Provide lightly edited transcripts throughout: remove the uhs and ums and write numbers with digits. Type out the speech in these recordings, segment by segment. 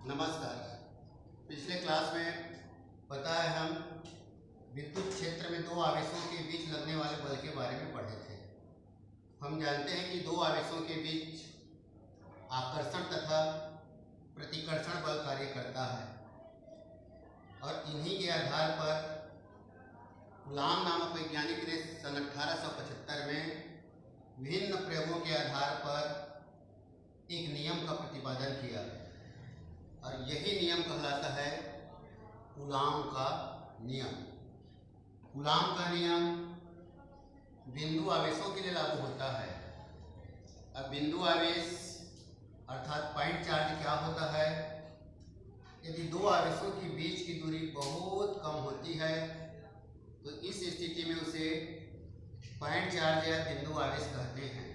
नमस्कार। पिछले क्लास में पता है हम विद्युत क्षेत्र में दो आवेशों के बीच लगने वाले बल के बारे में पढ़े थे। हम जानते हैं कि दो आवेशों के बीच आकर्षण तथा प्रतिकर्षण बल कार्य करता है और इन्हीं के आधार पर कूलाम नामक वैज्ञानिक ने सन 1875 में विभिन्न प्रयोगों के आधार पर एक नियम का प्रतिपादन किया और यही नियम कहलाता है कूलाम का नियम। कूलाम का नियम बिंदु आवेशों के लिए लागू होता है। अब बिंदु आवेश अर्थात पॉइंट चार्ज क्या होता है? यदि दो आवेशों के बीच की दूरी बहुत कम होती है तो इस स्थिति में उसे पॉइंट चार्ज या बिंदु आवेश कहते हैं।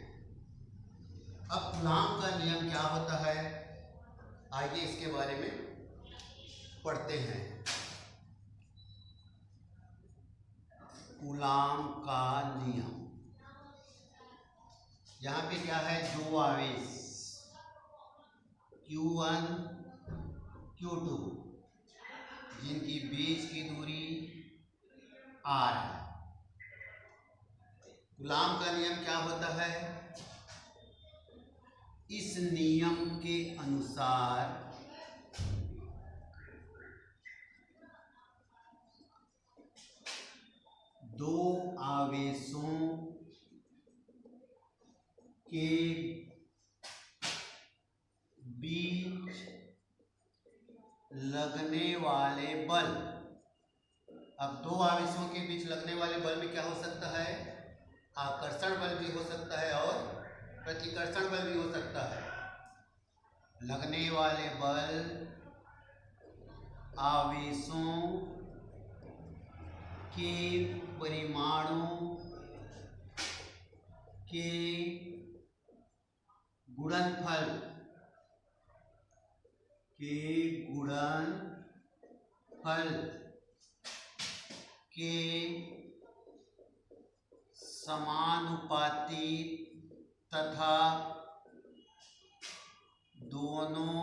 अब कूलाम का नियम क्या होता है, आइए इसके बारे में पढ़ते हैं। कूलाम का नियम, यहाँ पे क्या है, दो आवेश Q1 Q2 जिनकी बीच की दूरी R है। कूलाम का नियम क्या होता है? इस नियम के अनुसार दो आवेशों के बीच लगने वाले बल, अब दो आवेशों के बीच लगने वाले बल में क्या हो सकता है? आकर्षण बल भी हो सकता है और प्रतिकर्षण बल भी हो सकता है। लगने वाले बल आवेशों के परिमाणों के गुणनफल के समानुपाती तथा दोनों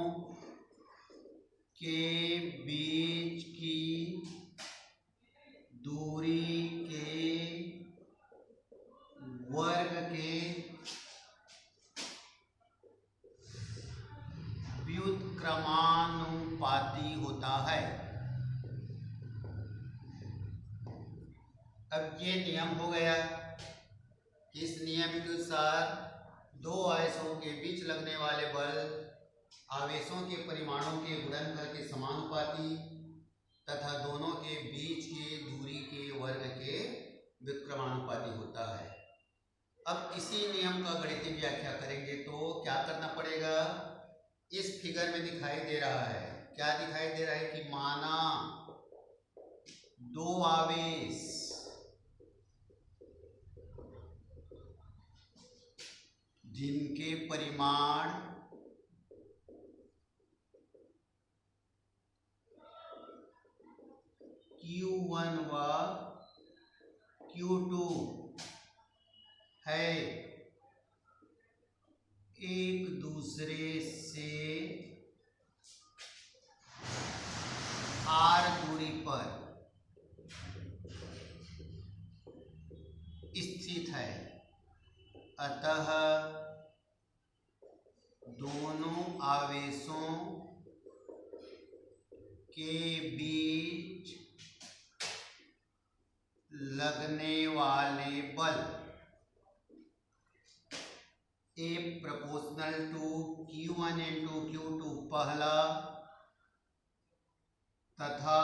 के बीच की दूरी के वर्ग के व्युत्क्रमानुपाती होता है। अब ये नियम हो गया। इस नियम के अनुसार दो आवेशों के बीच लगने वाले बल आवेशों के परिमाणों के गुणनफल के समानुपाती तथा दोनों के बीच की दूरी के वर्ग के व्युत्क्रमानुपाती होता है। अब इसी नियम का गणितीय व्याख्या करेंगे तो क्या करना पड़ेगा? इस फिगर में दिखाई दे रहा है, क्या दिखाई दे रहा है कि माना दो आवेश जिनके परिमाण Q1 व Q2 है, एक दूसरे से R दूरी पर स्थित है, अतः दोनों आवेशों के बीच लगने वाले बल A proportional to Q1 into Q2 पहला तथा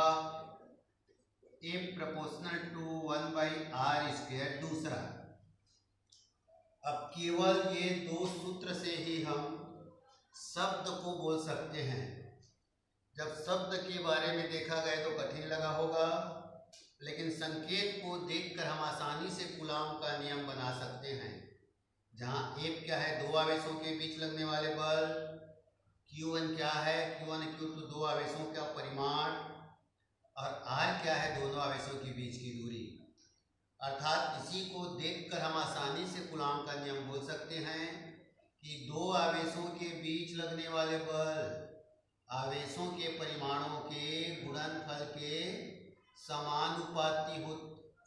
A proportional to 1/r square दूसरा। अब केवल ये दो सूत्र से ही हम शब्द को बोल सकते हैं। जब शब्द के बारे में देखा गया तो कठिन लगा होगा, लेकिन संकेत को देखकर हम आसानी से कूलाम का नियम बना सकते हैं। जहाँ F क्या है, दो आवेशों के बीच लगने वाले बल, Q1 क्या है, Q1 Q2 दो आवेशों का परिमाण और R क्या है, दोनों आवेशों के बीच की दूरी। अर्थात इसी को देखकर हम आसानी से कूलाम का नियम बोल सकते हैं कि दो आवेशों के बीच लगने वाले बल आवेशों के परिमाणों के गुणनफल के समानुपाती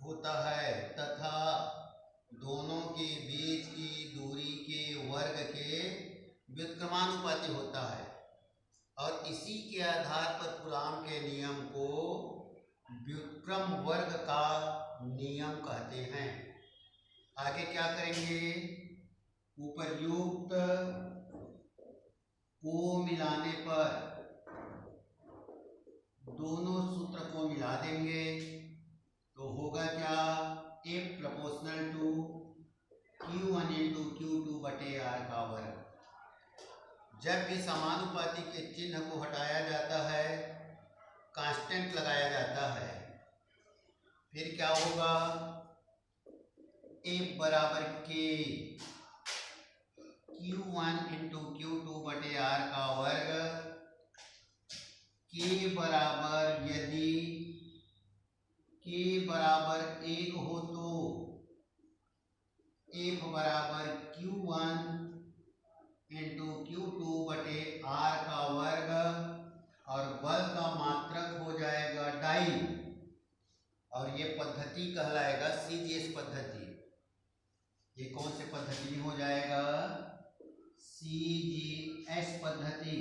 होता है तथा दोनों के बीच की दूरी के वर्ग के व्युत्क्रमानुपाती होता है और इसी के आधार पर कूलाम के नियम को व्युत्क्रम वर्ग का नियम कहते हैं। आगे क्या करेंगे, उपर्युक्त को मिलाने पर दोनों सूत्र को मिला देंगे तो होगा क्या, F proportional to Q1 into Q2 बटे R का वर्ग। जब भी समानुपाती के चिन्ह को हटाया जाता है, कांस्टेंट लगाया जाता है, फिर क्या होगा, F बराबर K Q1 इंटू Q2 बटे R का वर्ग। K बराबर, यदि K बराबर 1 हो तो F बराबर Q1 इंटू Q2 बटे R का वर्ग और बल का मात्रक हो जाएगा डाई और ये पद्धति कहलाएगा CGS पद्धति। ये कौन से पद्धति में हो जाएगा, CGS पद्धति।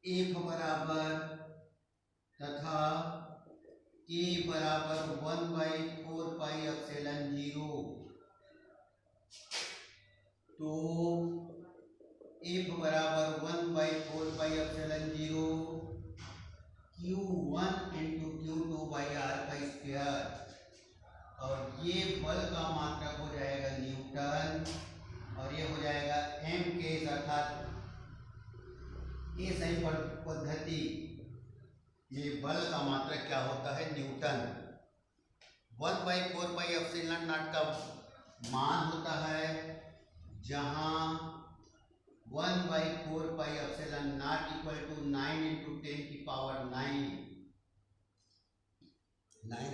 F बराबर तथा A बराबर 1/4 पाई एप्सिलॉन 0, तो F बराबर 1/4 pi epsilon 0 Q1 into Q2 by R का स्क्वायर और ये बल का मात्रक हो जाएगा न्यूटन और ये हो जाएगा M के, अर्थात ये सही पद्धति, ये बल का मात्रक क्या होता है, न्यूटन। 1/4 पाई एप्सिलॉन नॉट का मान होता है जहां 1/4 pi epsilon not equal to 9 into 10 की पावर 9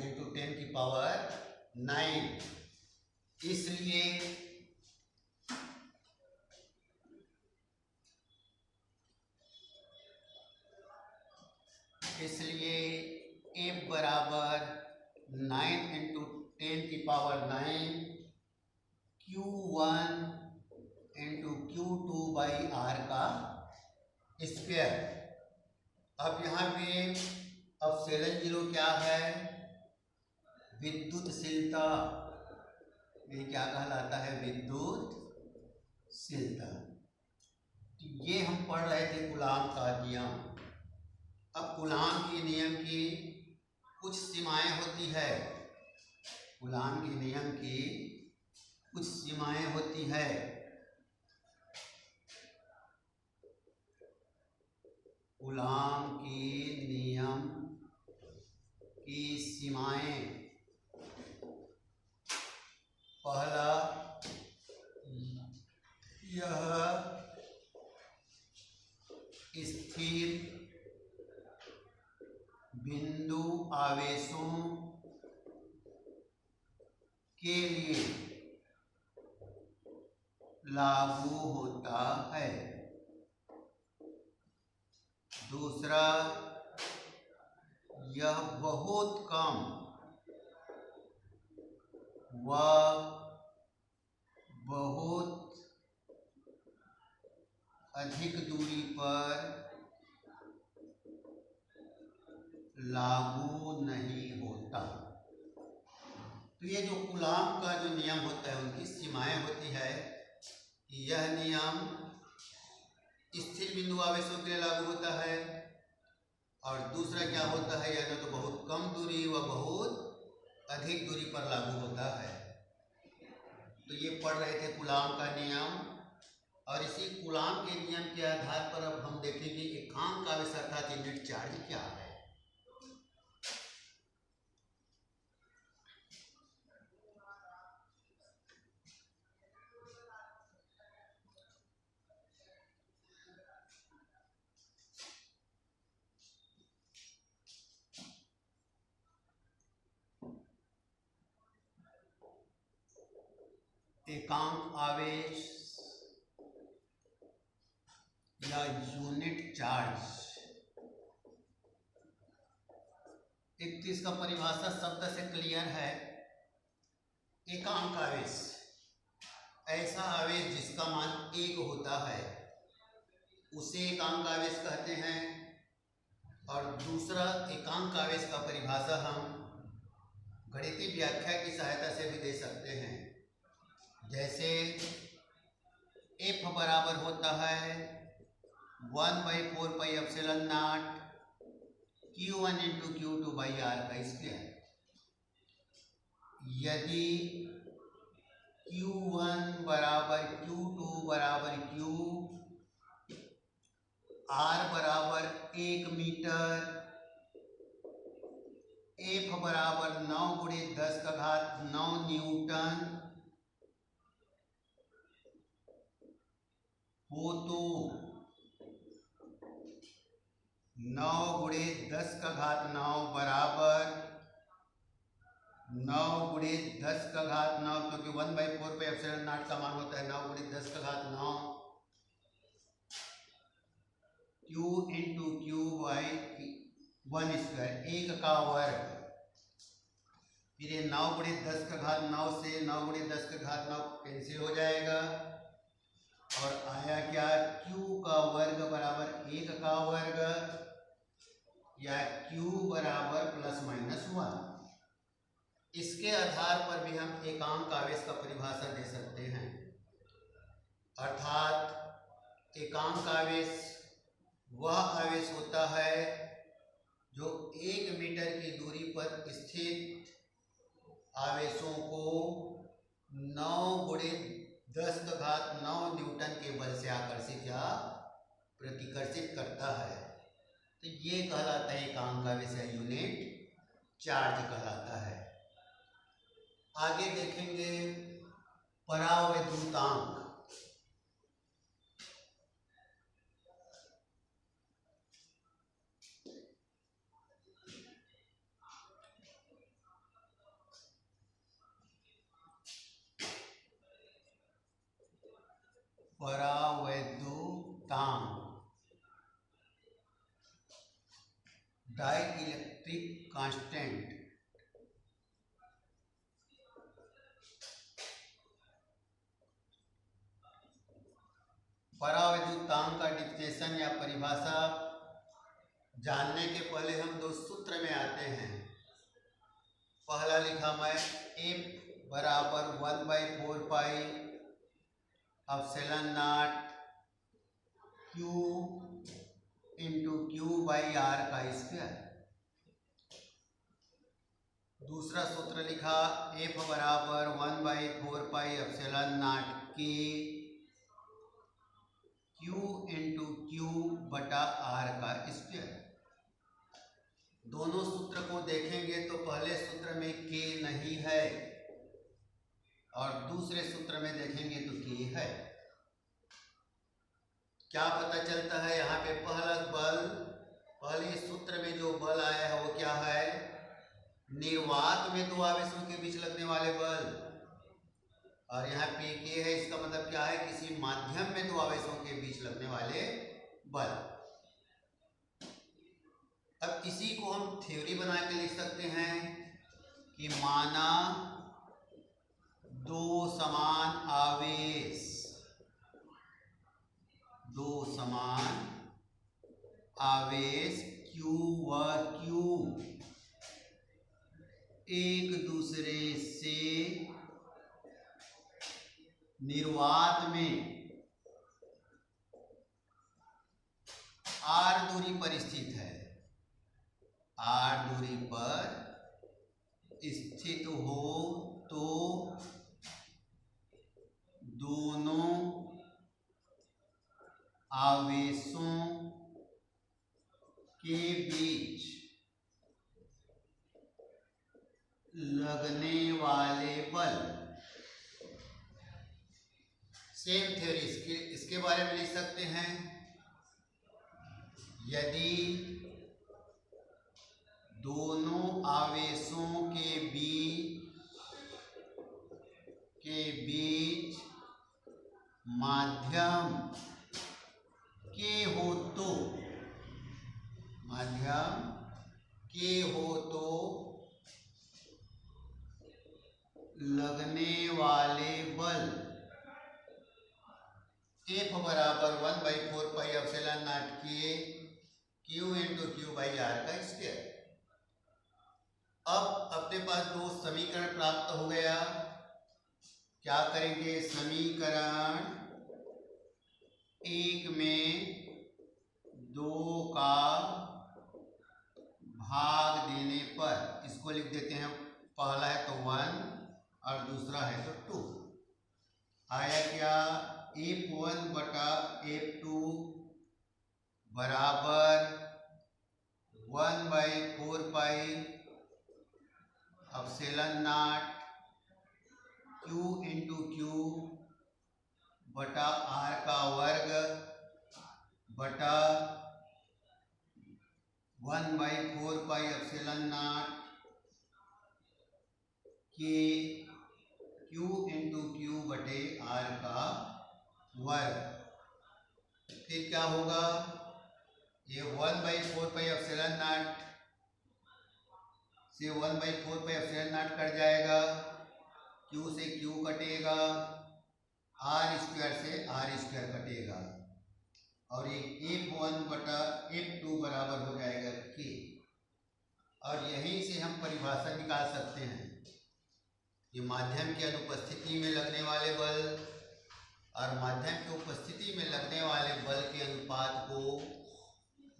इंटू 10 की पावर 9। इसलिए F बराबर 9 इंटू 10 की power 9 Q1 into Q2 by R का स्क्वायर। अब यहाँ पे एप्सिलॉन 0 क्या है, विद्युतशीलता। ये क्या कहलाता है, विद्युतशीलता। ये हम पढ़ रहे थे कूलाम का नियम। अब कूलाम के नियम की कुछ सीमाएं होती है, कूलाम के नियम की कुछ सीमाएं होती है। कूलाम के नियम की सीमाएं, पहला, यह स्थिर बिंदु आवेशों के लिए लागू होता है। दूसरा, यह बहुत कम व बहुत अधिक दूरी पर लागू नहीं होता। तो ये जो कूलाम का जो नियम होता है उनकी सीमाएं होती है कि यह नियम स्थिर बिंदु आवेशों के लिए लागू होता है और दूसरा क्या होता है, या तो बहुत कम दूरी व बहुत अधिक दूरी पर लागू होता है। तो ये पढ़ रहे थे कूलाम का नियम और इसी कूलाम के नियम के आधार पर अब हम देखेंगे एकांक आवेश अर्थात यूनिट चार्ज क्या है। एकांक आवेश या यूनिट चार्ज। एक तो इसका परिभाषा शब्द से क्लियर है। एकांक आवेश, ऐसा आवेश जिसका मान 1 होता है उसे एकांक आवेश कहते हैं। और दूसरा एकांक आवेश का परिभाषा हम गणितीय व्याख्या की सहायता से भी दे सकते हैं। जैसे F बराबर होता है 1/4πε0 Q1 × Q2/R का स्क्वायर। यदि Q1 बराबर Q2 बराबर Q, R बराबर 1 मीटर, F बराबर 9 × 10⁹ न्यूटन हो तो 9 × 10⁹ बराबर 9 × 10⁹, क्योंकि 1/4πε0 का मान होता है 9 × 10⁹ Q × Q/1 स्क्वायर, 1 का वर्ग। फिर ये 9 × 10⁹ से 9 × 10⁹ कैंसिल हो जाएगा और आया क्या, Q का वर्ग बराबर 1 का वर्ग या Q बराबर ±1। इसके आधार पर भी हम एकांक आवेश का परिभाषा दे सकते हैं। अर्थात एकांक आवेश वह आवेश होता है जो 1 मीटर की दूरी पर स्थित आवेशों को 9 × 10⁹ न्यूटन के बल से आकर्षित या प्रतिकर्षित करता है। तो ये कहलाता है एकांक आवेश या यूनिट चार्ज कहलाता है। आगे देखेंगे परावैद्युतांक। परावैद्युतांक डाइलेक्ट्रिक कांस्टेंट। परावैद्युतांक का डिफिनेशन या परिभाषा जानने के पहले हम दो सूत्र में आते हैं। पहला लिखा मैं F बराबर 1/4πε0 Q × Q/R का स्क्वायर। दूसरा सूत्र लिखा F बराबर 1/4πε0 K Q × Q/R का स्क्वायर। दोनों सूत्र को देखेंगे तो पहले सूत्र में K नहीं है और दूसरे सूत्र में देखेंगे तो K है। क्या पता चलता है यहाँ पे पहला बल, पहले सूत्र में जो बल आया है वो क्या है, निर्वात में दो आवेशों के बीच लगने वाले बल। और यहाँ पे K है, इसका मतलब क्या है, किसी माध्यम में दो आवेशों के बीच लगने वाले बल। अब इसी को हम थ्योरी बना के लिख सकते हैं कि माना दो समान आवेश Q व Q एक दूसरे से निर्वात में R दूरी पर स्थित है, R दूरी पर स्थित हो तो दोनों आवेशों के बीच लगने वाले बल, सेम थ्योरी इसके बारे में लिख सकते हैं। यदि दोनों आवेशों के बीच माध्यम के हो तो, माध्यम के हो तो लगने वाले बल F बराबर 1/4πε0 के Q into Q by R का स्क्वायर। अब अपने पास दो समीकरण प्राप्त हो गया। क्या करेंगे, समीकरण एक में 2 का भाग देने पर इसको लिख देते हैं, पहला है तो 1 और दूसरा है तो 2। आया क्या, F1 बटा F2 बराबर 1/4πε0 Q इंटू क्यू बटा आर का वर्ग बटा 1/4πε0 के Q इंटू क्यू बटे आर का वर्ग। फिर क्या होगा, ये 1/4πε0 से 1/4πε0 कट जाएगा, Q से Q कटेगा, आर स्क्वायर से आर स्क्वायर कटेगा और ये F1 बटा F2 बराबर हो जाएगा K। और यहीं से हम परिभाषा निकाल सकते हैं, ये माध्यम की अनुपस्थिति में लगने वाले बल और माध्यम की उपस्थिति में लगने वाले बल के अनुपात को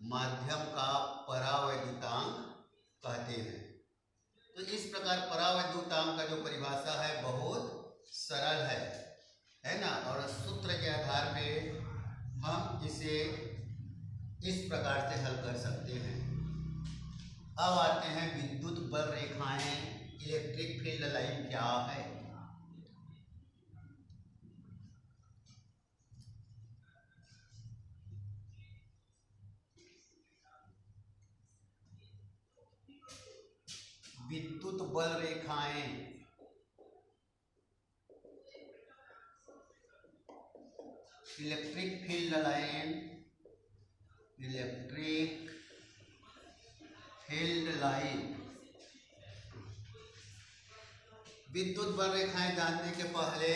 माध्यम का परावैद्युतांक कहते हैं। तो इस प्रकार परावैद्युतांक का जो परिभाषा है बहुत सरल है ना, और सूत्र के आधार पे हम इसे इस प्रकार से हल कर सकते हैं। अब आते हैं विद्युत बल रेखाएं, इलेक्ट्रिक फील्ड लाइन क्या है। विद्युत बल रेखाएं electric field line, electric field line. विद्युत बल रेखाएं जानने के पहले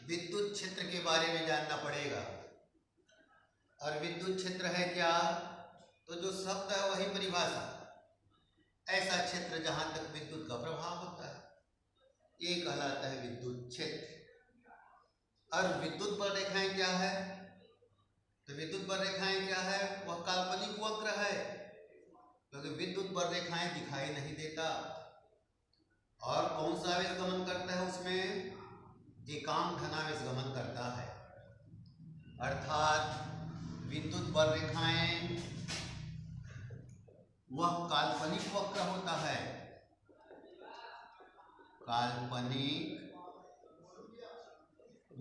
विद्युत क्षेत्र के बारे में जानना पड़ेगा। और विद्युत क्षेत्र है क्या, तो जो शब्द है वही परिभाषा, ऐसा क्षेत्र जहां तक विद्युत का प्रभाव होता है, ये कहलाता है विद्युत क्षेत्र। और विद्युत बल रेखाएं क्या है, तो विद्युत बल रेखाएं क्या है, वह काल्पनिक वक्र है, क्योंकि विद्युत बल रेखाएं दिखाई नहीं देता। और कौन सा आवेश गमन करता है उसमें, एकांक धनावेश गमन करता है। अर्थात विद्युत बल रेखाएं वह काल्पनिक वक्र होता है, काल्पनिक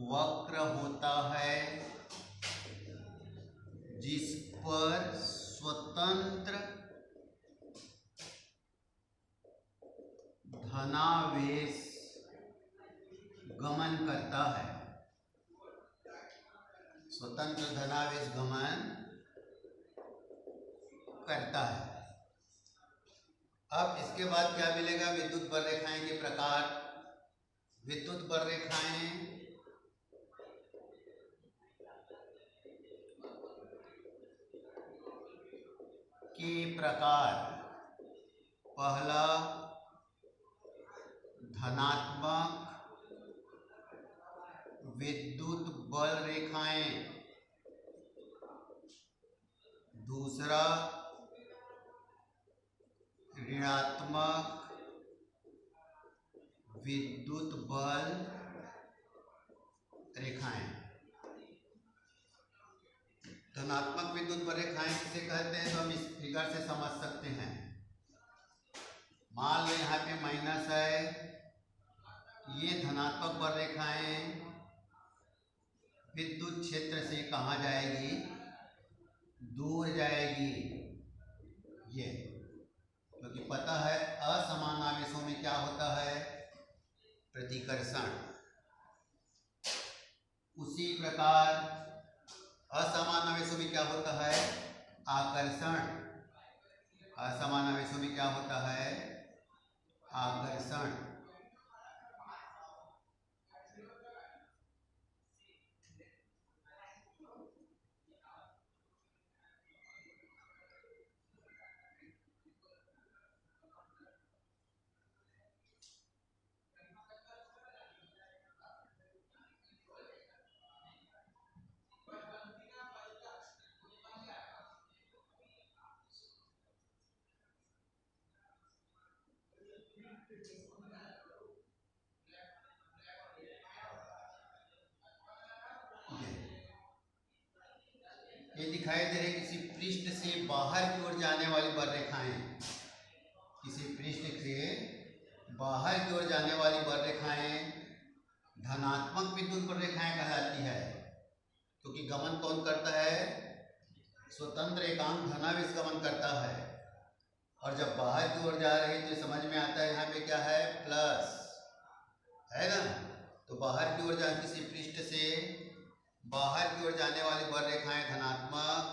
वक्र होता है जिस पर स्वतंत्र धनावेश गमन करता है, स्वतंत्र धनावेश गमन करता है। अब इसके बाद क्या मिलेगा, विद्युत बल रेखाएं के प्रकार। विद्युत बल रेखाएं के प्रकार, पहला धनात्मक विद्युत बल रेखाएं, दूसरा ऋणात्मक विद्युत बल रेखाएं। धनात्मक विद्युत बल रेखाएं किसे कहते हैं, तो हम इस फिगर से समझ सकते हैं। मान लो यहाँ पे माइनस है, ये धनात्मक बल रेखाएं विद्युत क्षेत्र से कहाँ जाएगी, दूर जाएगी। ये क्योंकि पता है असमान आवेशों में क्या होता है, प्रतिकर्षण। उसी प्रकार असमान आवेशों में क्या होता है? आकर्षण। असमान आवेशों में क्या होता है? आकर्षण। ये दिखाई दे रहे किसी पृष्ठ से बाहर की ओर जाने वाली बररेखाएं, किसी पृष्ठ से बाहर की ओर जाने वाली बररेखाएं धनात्मक विद्युत बररेखाएं कहलाती है, क्योंकि गमन कौन करता है? स्वतंत्र एकांक धनावेश गमन करता है। और जब बाहर की ओर जा रही तो समझ में आता है यहाँ पे क्या है? प्लस है ना। तो बाहर की ओर जा किसी पृष्ठ से बाहर की ओर जाने वाली बररेखाएं धनात्मक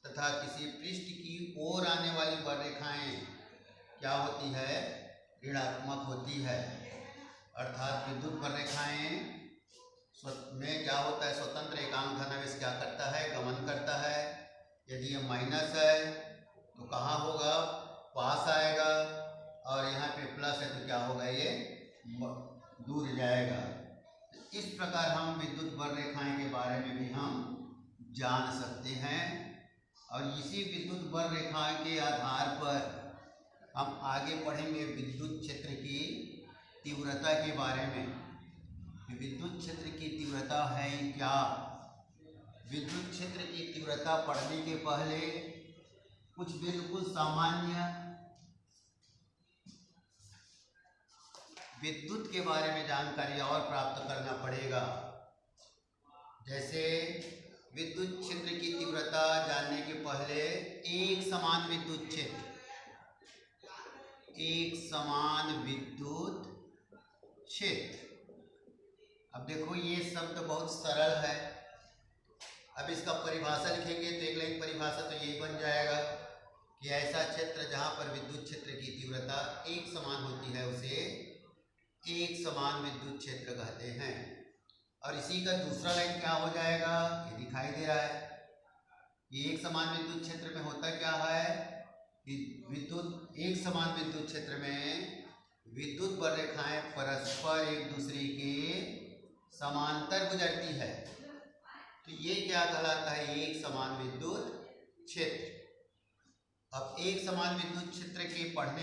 तथा किसी पृष्ठ की ओर आने वाली बररेखाएं क्या होती है? ऋणात्मक होती है। अर्थात विद्युत बररेखाएं में क्या होता है? स्वतंत्र एकांक धनावेश क्या करता है? गमन करता है। यदि ये माइनस है तो कहाँ होगा? पास आएगा, और यहाँ पे प्लस है तो क्या होगा? ये दूर जाएगा। इस प्रकार हम विद्युत बररेखाएं के बारे में भी हम जान सकते हैं, और इसी विद्युत बररेखाएं के आधार पर हम आगे पढ़ेंगे विद्युत क्षेत्र की तीव्रता के बारे में। विद्युत क्षेत्र की तीव्रता है क्या? विद्युत क्षेत्र की तीव्रता पढ़ने के पहले कुछ बिल्कुल सामान्य विद्युत के बारे में जानकारी और प्राप्त करना पड़ेगा। जैसे विद्युत क्षेत्र की तीव्रता जानने के पहले एक समान विद्युत क्षेत्र, एक समान विद्युत क्षेत्र। अब देखो ये शब्द बहुत सरल है। अब इसका परिभाषा लिखेंगे तो एक लाइन परिभाषा तो यही बन जाएगा कि ऐसा क्षेत्र जहां पर विद्युत क्षेत्र की तीव्रता एक समान होती है उसे एक समान विद्युत क्षेत्र कहते हैं। और इसी का दूसरा लाइन क्या हो जाएगा? ये दिखाई दे रहा है। ये एक समान विद्युत क्षेत्र में होता क्या है कि विद्युत एक समान विद्युत क्षेत्र में विद्युत बररेखाएं परस्पर एक दूसरे के समांतर गुजरती है, तो ये क्या कहलाता है? एक समान विद्युत क्षेत्र। अब एक समान विद्युत क्षेत्र के पढ़ने